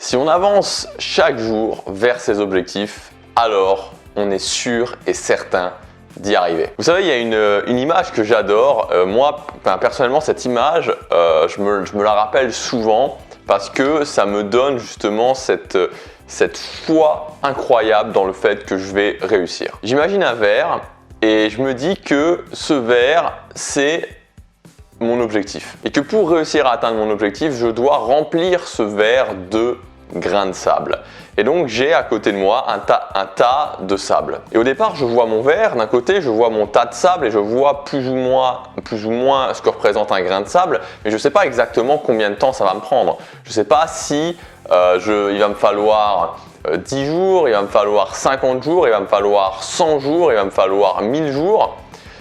Si on avance chaque jour vers ses objectifs, alors on est sûr et certain d'y arriver. Vous savez, il y a une image que j'adore. Moi, personnellement, cette image, je me la rappelle souvent parce que ça me donne justement cette foi incroyable dans le fait que je vais réussir. J'imagine un verre et je me dis que ce verre, c'est mon objectif. Et que pour réussir à atteindre mon objectif, je dois remplir ce verre de grains de sable. Et donc j'ai à côté de moi un tas de sable. Et au départ, je vois mon verre, d'un côté, je vois mon tas de sable et je vois plus ou moins ce que représente un grain de sable, mais je ne sais pas exactement combien de temps ça va me prendre. Je ne sais pas si il va me falloir 10 jours, il va me falloir 50 jours, il va me falloir 100 jours, il va me falloir 1000 jours.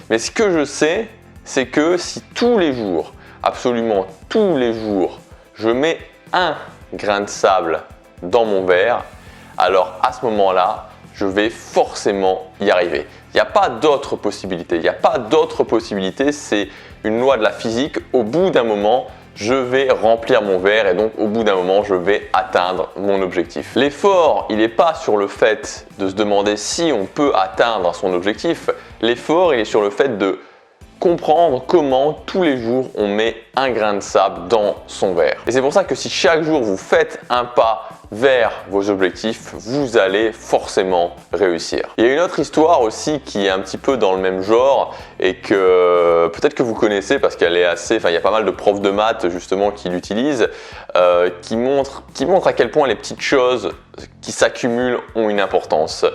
Mais ce que je sais, c'est que si tous les jours, absolument tous les jours, je mets un grain de sable dans mon verre, alors à ce moment-là, je vais forcément y arriver. Il n'y a pas d'autre possibilité. Il n'y a pas d'autre possibilité. C'est une loi de la physique. Au bout d'un moment, je vais remplir mon verre et donc au bout d'un moment, je vais atteindre mon objectif. L'effort, il n'est pas sur le fait de se demander si on peut atteindre son objectif. L'effort, il est sur le fait de comprendre comment tous les jours on met un grain de sable dans son verre. Et c'est pour ça que si chaque jour vous faites un pas vers vos objectifs, vous allez forcément réussir. Il y a une autre histoire aussi qui est un petit peu dans le même genre et que peut-être que vous connaissez parce qu'elle est assez, il y a pas mal de profs de maths justement qui l'utilisent, qui montre à quel point les petites choses qui s'accumulent ont une importance.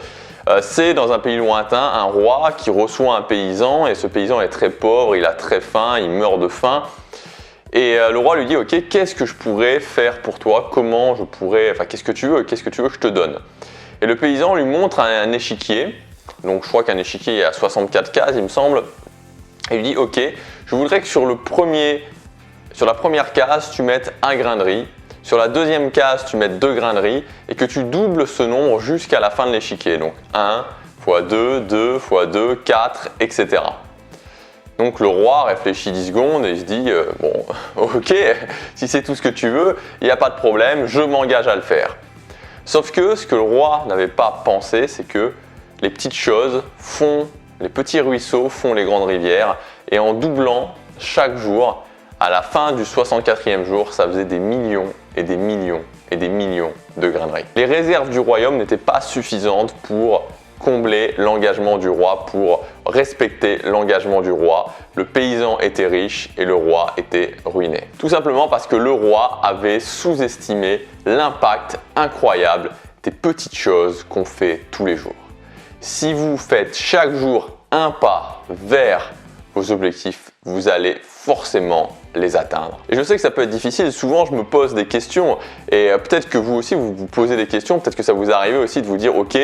C'est dans un pays lointain un roi qui reçoit un paysan et ce paysan est très pauvre, il a très faim, il meurt de faim. Et le roi lui dit « Ok, qu'est-ce que je pourrais faire pour toi? Comment je pourrais… qu'est-ce que tu veux que je te donne ?» Et le paysan lui montre un échiquier. Donc je crois qu'un échiquier est à 64 cases, il me semble. Et il lui dit « Ok, je voudrais que sur la première case, tu mettes un grain de riz. Sur la deuxième case, tu mettes 2 grains de riz et que tu doubles ce nombre jusqu'à la fin de l'échiquier. Donc 1 x 2, 2 x 2, 4, etc. » Donc le roi réfléchit 10 secondes et il se dit bon, ok, si c'est tout ce que tu veux, il n'y a pas de problème, je m'engage à le faire. Sauf que ce que le roi n'avait pas pensé, c'est que les petites choses les petits ruisseaux font les grandes rivières et en doublant chaque jour, à la fin du 64e jour, ça faisait des millions et des millions et des millions de grains de riz. Les réserves du royaume n'étaient pas suffisantes pour combler l'engagement du roi, pour respecter l'engagement du roi. Le paysan était riche et le roi était ruiné. Tout simplement parce que le roi avait sous-estimé l'impact incroyable des petites choses qu'on fait tous les jours. Si vous faites chaque jour un pas vers vos objectifs, vous allez forcément les atteindre. Et je sais que ça peut être difficile, souvent je me pose des questions et peut-être que vous aussi vous vous posez des questions, peut-être que ça vous arrive aussi de vous dire ok,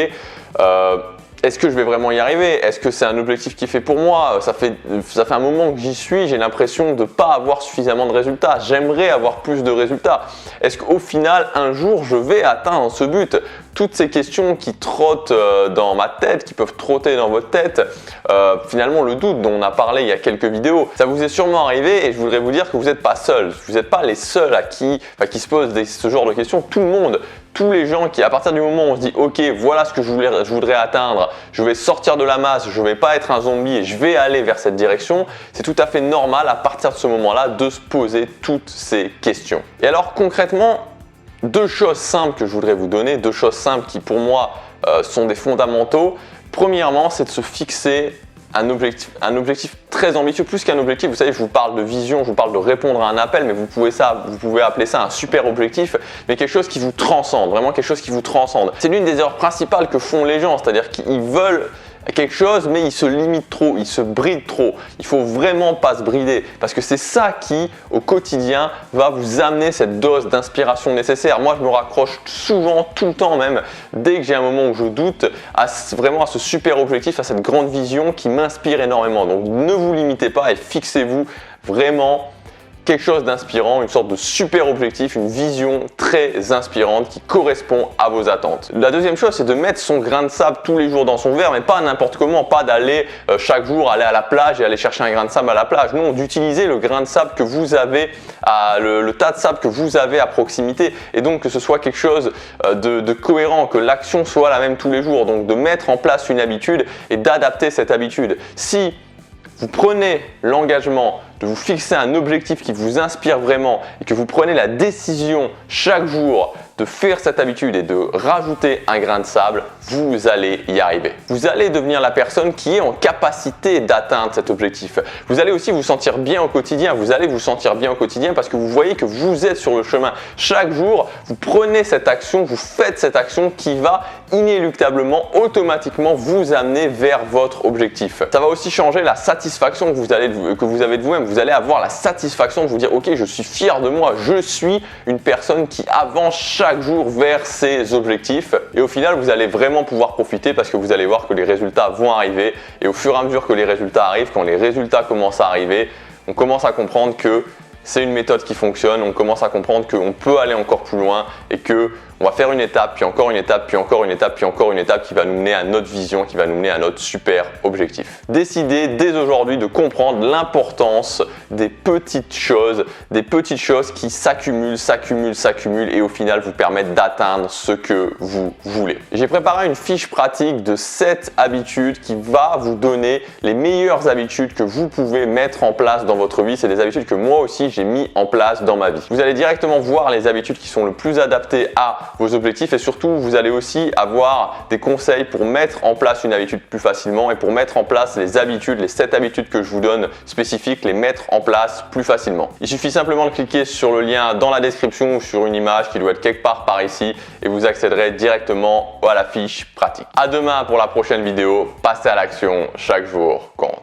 est-ce que je vais vraiment y arriver? Est-ce que c'est un objectif qui est fait pour moi? Ça fait un moment que j'y suis, j'ai l'impression de ne pas avoir suffisamment de résultats. J'aimerais avoir plus de résultats. Est-ce qu'au final, un jour, je vais atteindre ce but? Toutes ces questions qui trottent dans ma tête, qui peuvent trotter dans votre tête, finalement le doute dont on a parlé il y a quelques vidéos, ça vous est sûrement arrivé et je voudrais vous dire que vous n'êtes pas seul. Vous n'êtes pas les seuls qui se posent ce genre de questions. Tout le monde, tous les gens qui, à partir du moment où on se dit ok, voilà ce que je voudrais atteindre, je vais sortir de la masse, je ne vais pas être un zombie et je vais aller vers cette direction, c'est tout à fait normal à partir de ce moment-là de se poser toutes ces questions. Et alors concrètement, 2 choses simples que je voudrais vous donner, 2 choses simples qui pour moi sont des fondamentaux. Premièrement, c'est de se fixer un objectif très ambitieux, plus qu'un objectif. Vous savez, je vous parle de vision, je vous parle de répondre à un appel, mais vous pouvez appeler ça un super objectif, mais quelque chose qui vous transcende, vraiment quelque chose qui vous transcende. C'est l'une des erreurs principales que font les gens, c'est-à-dire qu'ils veulent quelque chose, mais ils se limitent trop, ils se brident trop. Il faut vraiment pas se brider parce que c'est ça qui, au quotidien, va vous amener cette dose d'inspiration nécessaire. Moi, je me raccroche souvent, tout le temps même, dès que j'ai un moment où je doute, vraiment à ce super objectif, à cette grande vision qui m'inspire énormément. Donc, ne vous limitez pas et fixez-vous vraiment quelque chose d'inspirant, une sorte de super objectif, une vision très inspirante qui correspond à vos attentes. La deuxième chose, c'est de mettre son grain de sable tous les jours dans son verre, mais pas n'importe comment, pas d'aller chaque jour aller à la plage et aller chercher un grain de sable à la plage. Non, d'utiliser le grain de sable que vous avez, le tas de sable que vous avez à proximité, et donc que ce soit quelque chose de cohérent, que l'action soit la même tous les jours, donc de mettre en place une habitude et d'adapter cette habitude. Si vous prenez l'engagement de vous fixer un objectif qui vous inspire vraiment et que vous prenez la décision chaque jour de faire cette habitude et de rajouter un grain de sable, vous allez y arriver. Vous allez devenir la personne qui est en capacité d'atteindre cet objectif. Vous allez aussi vous sentir bien au quotidien. Vous allez vous sentir bien au quotidien parce que vous voyez que vous êtes sur le chemin. Chaque jour, vous prenez cette action, vous faites cette action qui va inéluctablement, automatiquement vous amener vers votre objectif. Ça va aussi changer la satisfaction que vous avez de vous-même. Vous allez avoir la satisfaction de vous dire « Ok, je suis fier de moi, je suis une personne qui avance chaque jour vers ses objectifs. » Et au final, vous allez vraiment pouvoir profiter parce que vous allez voir que les résultats vont arriver. Et au fur et à mesure que les résultats arrivent, quand les résultats commencent à arriver, on commence à comprendre que c'est une méthode qui fonctionne, on commence à comprendre qu'on peut aller encore plus loin et que on va faire une étape, puis encore une étape, puis encore une étape, puis encore une étape qui va nous mener à notre vision, qui va nous mener à notre super objectif. Décidez dès aujourd'hui de comprendre l'importance des petites choses qui s'accumulent, s'accumulent, s'accumulent et au final vous permettent d'atteindre ce que vous voulez. J'ai préparé une fiche pratique de 7 habitudes qui va vous donner les meilleures habitudes que vous pouvez mettre en place dans votre vie. C'est des habitudes que moi aussi j'ai mis en place dans ma vie. Vous allez directement voir les habitudes qui sont le plus adaptées à vos objectifs et surtout vous allez aussi avoir des conseils pour mettre en place une habitude plus facilement et pour mettre en place les habitudes, les 7 habitudes que je vous donne spécifiques, les mettre en place plus facilement. Il suffit simplement de cliquer sur le lien dans la description ou sur une image qui doit être quelque part par ici et vous accéderez directement à la fiche pratique. À demain pour la prochaine vidéo. Passez à l'action, chaque jour compte.